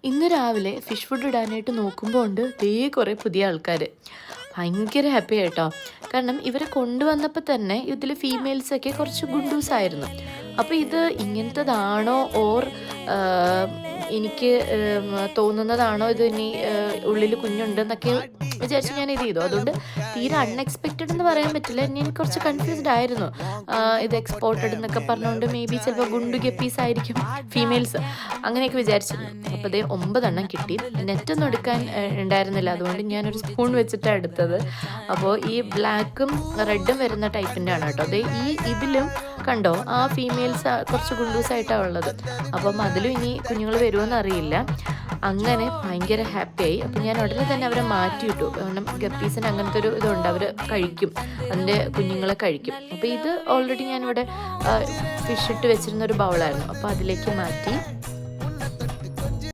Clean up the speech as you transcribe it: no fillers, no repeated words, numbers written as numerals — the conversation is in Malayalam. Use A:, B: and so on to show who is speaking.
A: ഇന്ന് രാവിലെ ഫിഷ് ഫുഡ് ഇടാനായിട്ട് നോക്കുമ്പോൾ ഉണ്ട് ദേ കുറേ പുതിയ ആൾക്കാർ. ഭയങ്കര ഹാപ്പി ആയിട്ടോ. കാരണം ഇവരെ കൊണ്ടുവന്നപ്പോൾ തന്നെ ഇതിൽ ഫീമെയിൽസൊക്കെ കുറച്ച് ഗുണ്ടൂസായിരുന്നു. അപ്പോൾ ഇത് ഇങ്ങനത്തതാണോ ഓർ എനിക്ക് തോന്നുന്നതാണോ ഇത് ഇനി ഉള്ളിൽ കുഞ്ഞുണ്ടെന്നൊക്കെ വിചാരിച്ച് ഞാൻ ഇത് ചെയ്തു. അതുകൊണ്ട് തീരെ അൺഎക്സ്പെക്റ്റഡ് എന്ന് പറയാൻ പറ്റില്ല. ഞാൻ കുറച്ച് കൺഫ്യൂസ്ഡ് ആയിരുന്നു. ഇത് എക്സ്പോർട്ടഡ് എന്നൊക്കെ പറഞ്ഞുകൊണ്ട് മേ ബി ചിലപ്പോൾ ഗുണ്ടു ഗപ്പീസ് ആയിരിക്കും ഫീമെയിൽസ്, അങ്ങനെയൊക്കെ വിചാരിച്ചിരുന്നു. അപ്പോൾ അതേ 9 എണ്ണം കിട്ടി. നെറ്റൊന്നും എടുക്കാൻ ഉണ്ടായിരുന്നില്ല, അതുകൊണ്ട് ഞാനൊരു സ്പൂൺ വെച്ചിട്ടാണ് എടുത്തത്. അപ്പോൾ ഈ ബ്ലാക്കും റെഡും വരുന്ന ടൈപ്പിൻ്റെ ആണ് കേട്ടോ. അതേ ഇതിലും കണ്ടോ ആ ഫീമെയിൽസ് കുറച്ച് ഗുണ്ടൂസായിട്ടാണ് ഉള്ളത്. അപ്പം അതിലും ഇനി കുഞ്ഞുങ്ങൾ വരുമെന്ന് അറിയില്ല. അങ്ങനെ ഭയങ്കര ഹാപ്പിയായി. അപ്പം ഞാൻ ഉടനെ തന്നെ അവരെ മാറ്റിയിട്ടു. കാരണം ഗപ്പീസിന് അങ്ങനത്തെ ഒരു ഇതുണ്ട്, അവർ കഴിക്കും, അതിൻ്റെ കുഞ്ഞുങ്ങളെ കഴിക്കും. അപ്പോൾ ഇത് ഓൾറെഡി ഞാനിവിടെ ഫിഷ് ഇട്ട് വെച്ചിരുന്നൊരു ബൗളായിരുന്നു, അപ്പോൾ അതിലേക്ക് മാറ്റി